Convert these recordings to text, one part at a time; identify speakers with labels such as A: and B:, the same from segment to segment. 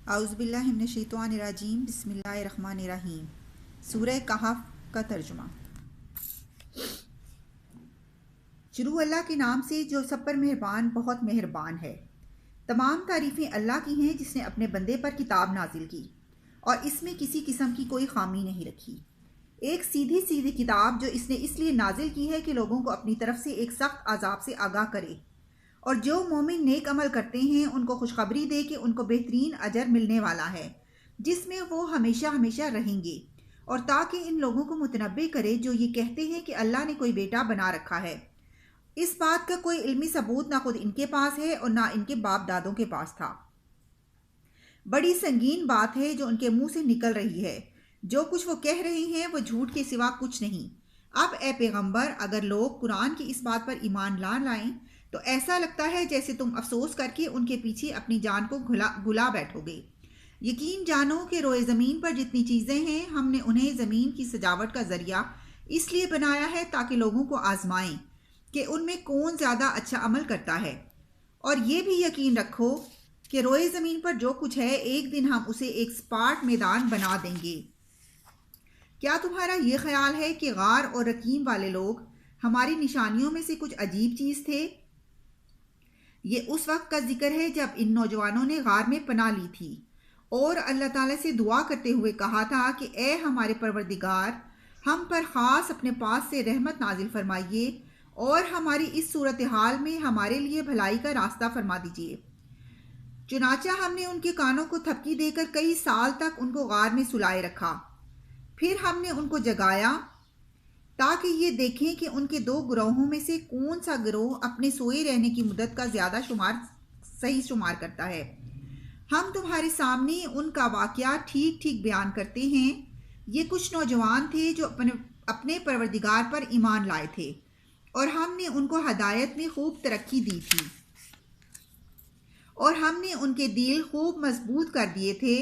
A: اعوذ باللہ من الشیطان الرجیم، بسم اللہ الرحمن الرحیم۔ سورہ کہف کا ترجمہ۔ شروع اللہ کے نام سے جو سب پر مہربان بہت مہربان ہے۔ تمام تعریفیں اللہ کی ہیں جس نے اپنے بندے پر کتاب نازل کی اور اس میں کسی قسم کی کوئی خامی نہیں رکھی۔ ایک سیدھی سیدھی کتاب جو اس نے اس لیے نازل کی ہے کہ لوگوں کو اپنی طرف سے ایک سخت عذاب سے آگاہ کرے، اور جو مومن نیک عمل کرتے ہیں ان کو خوشخبری دے کہ ان کو بہترین اجر ملنے والا ہے جس میں وہ ہمیشہ ہمیشہ رہیں گے، اور تاکہ ان لوگوں کو متنبہ کرے جو یہ کہتے ہیں کہ اللہ نے کوئی بیٹا بنا رکھا ہے۔ اس بات کا کوئی علمی ثبوت نہ خود ان کے پاس ہے اور نہ ان کے باپ دادوں کے پاس تھا۔ بڑی سنگین بات ہے جو ان کے منہ سے نکل رہی ہے۔ جو کچھ وہ کہہ رہے ہیں وہ جھوٹ کے سوا کچھ نہیں۔ اب اے پیغمبر، اگر لوگ قرآن کی اس بات پر ایمان نہ لائیں تو ایسا لگتا ہے جیسے تم افسوس کر کے ان کے پیچھے اپنی جان کو گلا بیٹھو گے۔ یقین جانو کہ روئے زمین پر جتنی چیزیں ہیں ہم نے انہیں زمین کی سجاوٹ کا ذریعہ اس لیے بنایا ہے تاکہ لوگوں کو آزمائیں کہ ان میں کون زیادہ اچھا عمل کرتا ہے، اور یہ بھی یقین رکھو کہ روئے زمین پر جو کچھ ہے ایک دن ہم اسے ایک سپاٹ میدان بنا دیں گے۔ کیا تمہارا یہ خیال ہے کہ غار اور رقیم والے لوگ ہماری نشانیوں میں سے کچھ عجیب چیز تھے؟ یہ اس وقت کا ذکر ہے جب ان نوجوانوں نے غار میں پناہ لی تھی اور اللہ تعالیٰ سے دعا کرتے ہوئے کہا تھا کہ اے ہمارے پروردگار، ہم پر خاص اپنے پاس سے رحمت نازل فرمائیے اور ہماری اس صورتحال میں ہمارے لیے بھلائی کا راستہ فرما دیجیے۔ چنانچہ ہم نے ان کے کانوں کو تھپکی دے کر کئی سال تک ان کو غار میں سلائے رکھا، پھر ہم نے ان کو جگایا تاکہ یہ دیکھیں کہ ان کے دو گروہوں میں سے کون سا گروہ اپنے سوئے رہنے کی مدت کا زیادہ صحیح شمار کرتا ہے۔ ہم تمہارے سامنے ان کا واقعہ ٹھیک ٹھیک بیان کرتے ہیں۔ یہ کچھ نوجوان تھے جو اپنے پروردگار پر ایمان لائے تھے اور ہم نے ان کو ہدایت میں خوب ترقی دی تھی اور ہم نے ان کے دل خوب مضبوط کر دیے تھے۔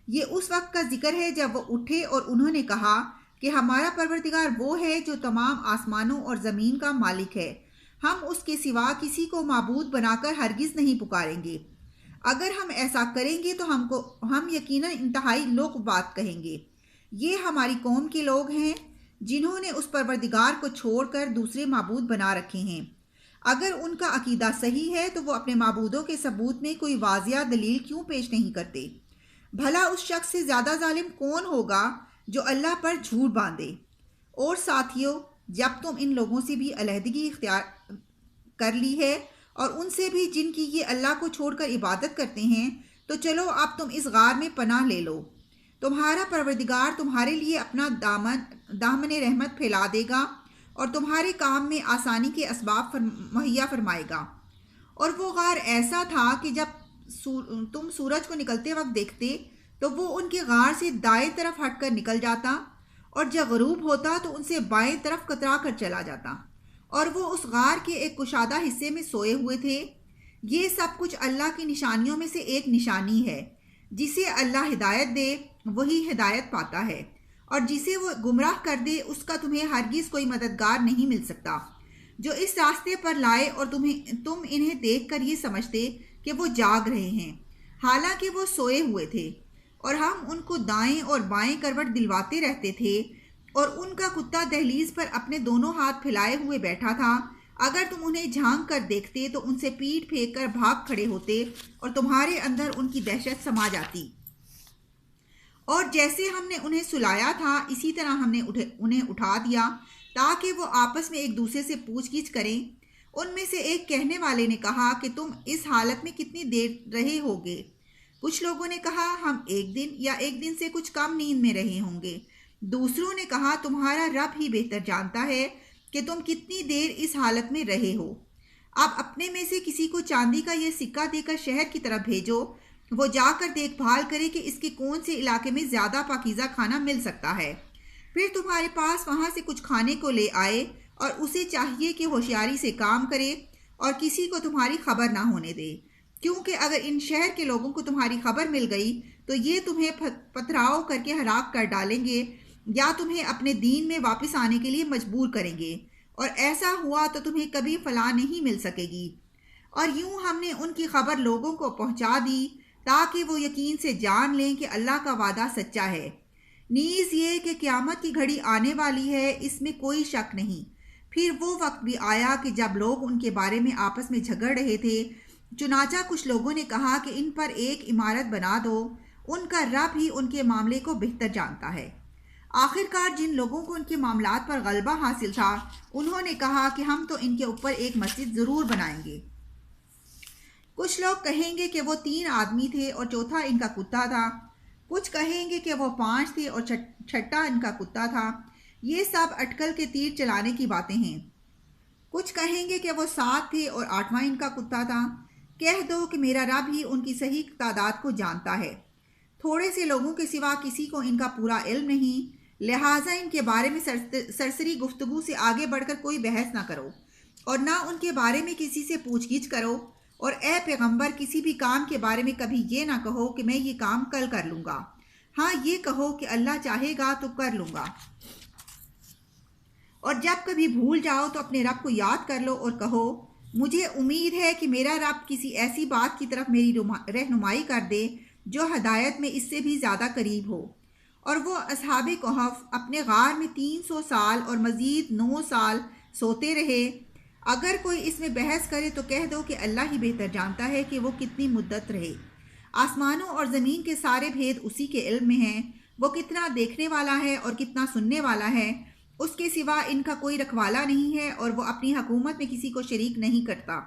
A: یہ اس وقت کا ذکر ہے جب وہ اٹھے اور انہوں نے کہا کہ ہمارا پروردگار وہ ہے جو تمام آسمانوں اور زمین کا مالک ہے، ہم اس کے سوا کسی کو معبود بنا کر ہرگز نہیں پکاریں گے۔ اگر ہم ایسا کریں گے تو ہم یقیناً انتہائی لوگ بات کہیں گے۔ یہ ہماری قوم کے لوگ ہیں جنہوں نے اس پروردگار کو چھوڑ کر دوسرے معبود بنا رکھے ہیں۔ اگر ان کا عقیدہ صحیح ہے تو وہ اپنے معبودوں کے ثبوت میں کوئی واضح دلیل کیوں پیش نہیں کرتے؟ بھلا اس شخص سے زیادہ ظالم کون ہوگا جو اللہ پر جھوٹ باندھے؟ اور ساتھیو، جب تم ان لوگوں سے بھی علیحدگی اختیار کر لی ہے اور ان سے بھی جن کی یہ اللہ کو چھوڑ کر عبادت کرتے ہیں، تو چلو اب تم اس غار میں پناہ لے لو۔ تمہارا پروردگار تمہارے لیے اپنا دامن رحمت پھیلا دے گا اور تمہارے کام میں آسانی کے اسباب مہیا فرمائے گا۔ اور وہ غار ایسا تھا کہ جب تم سورج کو نکلتے وقت دیکھتے تو وہ ان کے غار سے دائیں طرف ہٹ کر نکل جاتا، اور جب غروب ہوتا تو ان سے بائیں طرف کترا کر چلا جاتا، اور وہ اس غار کے ایک کشادہ حصے میں سوئے ہوئے تھے۔ یہ سب کچھ اللہ کی نشانیوں میں سے ایک نشانی ہے۔ جسے اللہ ہدایت دے وہی ہدایت پاتا ہے، اور جسے وہ گمراہ کر دے اس کا تمہیں ہرگز کوئی مددگار نہیں مل سکتا۔ جو اس راستے پر لائے اور تم انہیں دیکھ کر یہ سمجھتے کہ وہ جاگ رہے ہیں حالانکہ وہ سوئے ہوئے تھے، اور ہم ان کو دائیں اور بائیں کروٹ دلواتے رہتے تھے، اور ان کا کتا دہلیز پر اپنے دونوں ہاتھ پھیلائے ہوئے بیٹھا تھا۔ اگر تم انہیں جھانک کر دیکھتے تو ان سے پیٹ پھینک کر بھاگ کھڑے ہوتے اور تمہارے اندر ان کی دہشت سما جاتی۔ اور جیسے ہم نے انہیں سلایا تھا اسی طرح ہم نے انہیں اٹھا دیا تاکہ وہ آپس میں ایک دوسرے سے پوچھ گچھ کریں۔ ان میں سے ایک کہنے والے نے کہا کہ تم اس حالت میں کتنی دیر رہے ہوگے؟ کچھ لوگوں نے کہا ہم ایک دن یا ایک دن سے کچھ کم نیند میں رہے ہوں گے۔ دوسروں نے کہا تمہارا رب ہی بہتر جانتا ہے کہ تم کتنی دیر اس حالت میں رہے ہو۔ اب اپنے میں سے کسی کو چاندی کا یہ سکہ دے کر شہر کی طرف بھیجو، وہ جا کر دیکھ بھال کرے کہ اس کے کون سے علاقے میں زیادہ پاکیزہ کھانا مل سکتا ہے، پھر تمہارے پاس وہاں سے کچھ کھانے کو لے آئے، اور اسے چاہیے کہ ہوشیاری سے کام کرے اور کسی کو تمہاری خبر نہ ہونے دے، کیونکہ اگر ان شہر کے لوگوں کو تمہاری خبر مل گئی تو یہ تمہیں پتھراؤ کر کے ہلاک کر ڈالیں گے یا تمہیں اپنے دین میں واپس آنے کے لیے مجبور کریں گے، اور ایسا ہوا تو تمہیں کبھی فلاح نہیں مل سکے گی۔ اور یوں ہم نے ان کی خبر لوگوں کو پہنچا دی تاکہ وہ یقین سے جان لیں کہ اللہ کا وعدہ سچا ہے۔ نیز یہ کہ قیامت کی گھڑی آنے والی ہے، اس میں کوئی شک نہیں۔ پھر وہ وقت بھی آیا کہ جب لوگ ان کے بارے میں آپس میں جھگڑ رہے تھے، چنانچہ کچھ لوگوں نے کہا کہ ان پر ایک عمارت بنا دو، ان کا رب ہی ان کے معاملے کو بہتر جانتا ہے۔ آخرکار جن لوگوں کو ان کے معاملات پر غلبہ حاصل تھا، انہوں نے کہا کہ ہم تو ان کے اوپر ایک مسجد ضرور بنائیں گے۔ کچھ لوگ کہیں گے کہ وہ 3 آدمی تھے اور چوتھا ان کا کتا تھا، کچھ کہیں گے کہ وہ 5 تھے اور چھٹا ان کا کتا تھا۔ یہ سب اٹکل کے تیر چلانے کی باتیں ہیں۔ کچھ کہیں گے کہ وہ 7 تھے اور 8واں ان کا کتا تھا۔ کہہ دو کہ میرا رب ہی ان کی صحیح تعداد کو جانتا ہے۔ تھوڑے سے لوگوں کے سوا کسی کو ان کا پورا علم نہیں، لہٰذا ان کے بارے میں سرسری گفتگو سے آگے بڑھ کر کوئی بحث نہ کرو اور نہ ان کے بارے میں کسی سے پوچھ گچھ کرو، اور اے پیغمبر کسی بھی کام کے بارے میں کبھی یہ نہ کہو کہ میں یہ کام کل کر لوں گا، ہاں یہ کہو کہ اللہ چاہے گا تو کر لوں گا۔ اور جب کبھی بھول جاؤ تو اپنے رب کو یاد کر لو اور کہو مجھے امید ہے کہ میرا رب کسی ایسی بات کی طرف میری رہنمائی کر دے جو ہدایت میں اس سے بھی زیادہ قریب ہو۔ اور وہ اصحاب کہف اپنے غار میں 300 سال اور مزید 9 سال سوتے رہے۔ اگر کوئی اس میں بحث کرے تو کہہ دو کہ اللہ ہی بہتر جانتا ہے کہ وہ کتنی مدت رہے۔ آسمانوں اور زمین کے سارے بھید اسی کے علم میں ہیں۔ وہ کتنا دیکھنے والا ہے اور کتنا سننے والا ہے، اس کے سوا ان کا کوئی رکھوالا نہیں ہے، اور وہ اپنی حکومت میں کسی کو شریک نہیں کرتا۔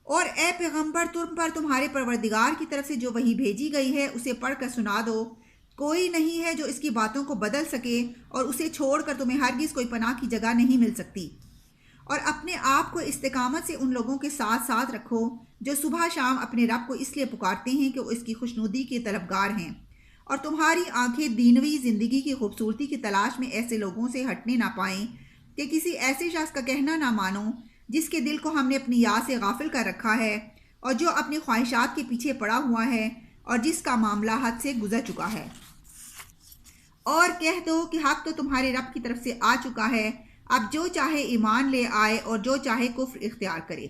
A: اور اے پیغمبر تم پر تمہارے پروردگار کی طرف سے جو وحی بھیجی گئی ہے اسے پڑھ کر سنا دو۔ کوئی نہیں ہے جو اس کی باتوں کو بدل سکے، اور اسے چھوڑ کر تمہیں ہرگز کوئی پناہ کی جگہ نہیں مل سکتی۔ اور اپنے آپ کو استقامت سے ان لوگوں کے ساتھ ساتھ رکھو جو صبح شام اپنے رب کو اس لیے پکارتے ہیں کہ وہ اس کی خوشنودی کے طلبگار ہیں، اور تمہاری آنکھیں دینوی زندگی کی خوبصورتی کی تلاش میں ایسے لوگوں سے ہٹنے نہ پائیں کہ کسی ایسے شخص کا کہنا نہ مانو جس کے دل کو ہم نے اپنی یاد سے غافل کر رکھا ہے، اور جو اپنی خواہشات کے پیچھے پڑا ہوا ہے، اور جس کا معاملہ حد سے گزر چکا ہے۔ اور کہہ دو کہ حق تو تمہارے رب کی طرف سے آ چکا ہے، اب جو چاہے ایمان لے آئے اور جو چاہے کفر اختیار کرے۔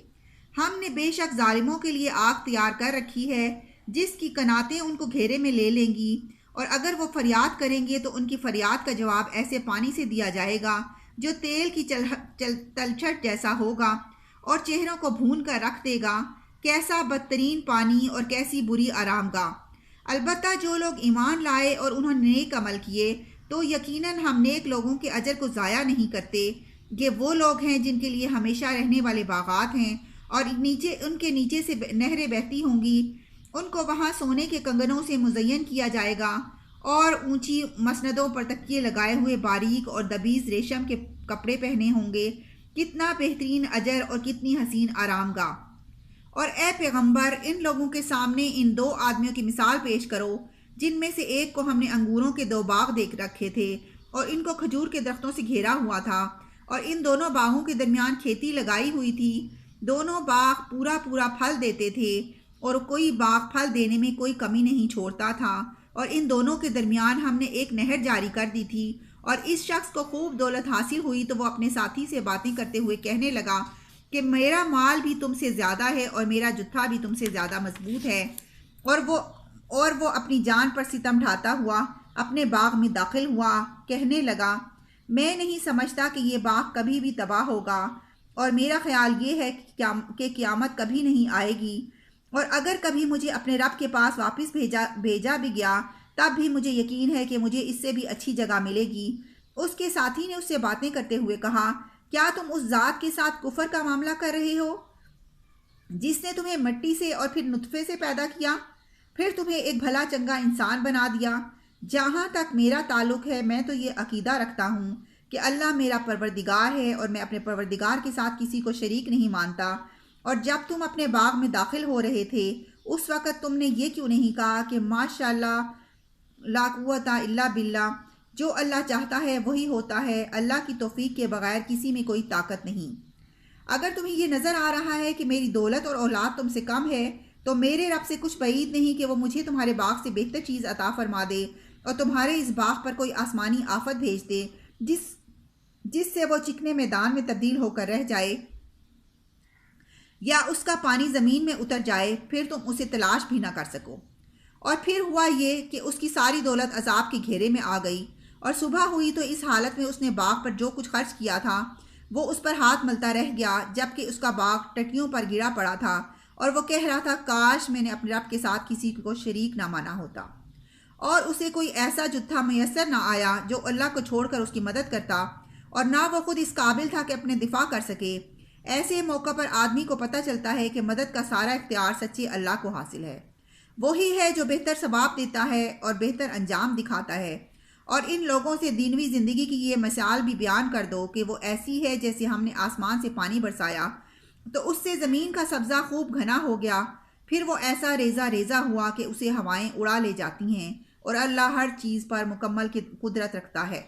A: ہم نے بے شک ظالموں کے لیے آگ تیار کر رکھی ہے جس کی کناتیں ان کو گھیرے میں لے لیں گی، اور اگر وہ فریاد کریں گے تو ان کی فریاد کا جواب ایسے پانی سے دیا جائے گا جو تیل کی تلچھٹ جیسا ہوگا اور چہروں کو بھون کر رکھ دے گا۔ کیسا بدترین پانی اور کیسی بری آرام گاہ! البتہ جو لوگ ایمان لائے اور انہوں نے نیک عمل کیے تو یقیناً ہم نیک لوگوں کے اجر کو ضائع نہیں کرتے۔ یہ وہ لوگ ہیں جن کے لیے ہمیشہ رہنے والے باغات ہیں، اور ان کے نیچے سے نہریں بہتی ہوں گی۔ ان کو وہاں سونے کے کنگنوں سے مزین کیا جائے گا، اور اونچی مسندوں پر تکیے لگائے ہوئے باریک اور دبیز ریشم کے کپڑے پہنے ہوں گے۔ کتنا بہترین اجر اور کتنی حسین آرام گاہ! اور اے پیغمبر ان لوگوں کے سامنے ان 2 آدمیوں کی مثال پیش کرو جن میں سے ایک کو ہم نے انگوروں کے 2 باغ دیکھ رکھے تھے اور ان کو کھجور کے درختوں سے گھیرا ہوا تھا، اور ان دونوں باغوں کے درمیان کھیتی لگائی ہوئی تھی۔ دونوں باغ پورا پھل دیتے تھے، اور کوئی باغ پھل دینے میں کوئی کمی نہیں چھوڑتا تھا، اور ان دونوں کے درمیان ہم نے ایک نہر جاری کر دی تھی۔ اور اس شخص کو خوب دولت حاصل ہوئی تو وہ اپنے ساتھی سے باتیں کرتے ہوئے کہنے لگا کہ میرا مال بھی تم سے زیادہ ہے اور میرا جتھا بھی تم سے زیادہ مضبوط ہے، اور وہ اپنی جان پر ستم ڈھاتا ہوا اپنے باغ میں داخل ہوا، کہنے لگا میں نہیں سمجھتا کہ یہ باغ کبھی بھی تباہ ہوگا، اور میرا خیال یہ ہے کہ قیامت کبھی نہیں آئے گی، اور اگر کبھی مجھے اپنے رب کے پاس واپس بھیجا بھی گیا تب بھی مجھے یقین ہے کہ مجھے اس سے بھی اچھی جگہ ملے گی۔ اس کے ساتھی نے اس سے باتیں کرتے ہوئے کہا کیا تم اس ذات کے ساتھ کفر کا معاملہ کر رہے ہو جس نے تمہیں مٹی سے اور پھر نطفے سے پیدا کیا، پھر تمہیں ایک بھلا چنگا انسان بنا دیا؟ جہاں تک میرا تعلق ہے میں تو یہ عقیدہ رکھتا ہوں کہ اللہ میرا پروردگار ہے اور میں اپنے پروردگار کے ساتھ کسی کو شریک نہیں مانتا۔ اور جب تم اپنے باغ میں داخل ہو رہے تھے اس وقت تم نے یہ کیوں نہیں کہا کہ ماشاء اللہ لا قوت الا باللہ، جو اللہ چاہتا ہے وہی ہوتا ہے، اللہ کی توفیق کے بغیر کسی میں کوئی طاقت نہیں۔ اگر تمہیں یہ نظر آ رہا ہے کہ میری دولت اور اولاد تم سے کم ہے تو میرے رب سے کچھ بعید نہیں کہ وہ مجھے تمہارے باغ سے بہتر چیز عطا فرما دے اور تمہارے اس باغ پر کوئی آسمانی آفت بھیج دے جس سے وہ چکنے میدان میں تبدیل ہو کر رہ جائے۔ یا اس کا پانی زمین میں اتر جائے پھر تم اسے تلاش بھی نہ کر سکو۔ اور پھر ہوا یہ کہ اس کی ساری دولت عذاب کے گھیرے میں آ گئی، اور صبح ہوئی تو اس حالت میں اس نے باغ پر جو کچھ خرچ کیا تھا وہ اس پر ہاتھ ملتا رہ گیا، جبکہ اس کا باغ ٹٹیوں پر گرا پڑا تھا، اور وہ کہہ رہا تھا کاش میں نے اپنے رب کے ساتھ کسی کو شریک نہ مانا ہوتا۔ اور اسے کوئی ایسا جتھا میسر نہ آیا جو اللہ کو چھوڑ کر اس کی مدد کرتا، اور نہ وہ خود اس قابل تھا کہ اپنے دفاع کر سکے۔ ایسے موقع پر آدمی کو پتہ چلتا ہے کہ مدد کا سارا اختیار سچے اللہ کو حاصل ہے۔ وہی ہے جو بہتر ثواب دیتا ہے اور بہتر انجام دکھاتا ہے۔ اور ان لوگوں سے دینوی زندگی کی یہ مثال بھی بیان کر دو کہ وہ ایسی ہے جیسے ہم نے آسمان سے پانی برسایا تو اس سے زمین کا سبزہ خوب گھنا ہو گیا، پھر وہ ایسا ریزہ ریزہ ہوا کہ اسے ہوائیں اڑا لے جاتی ہیں، اور اللہ ہر چیز پر مکمل قدرت رکھتا ہے۔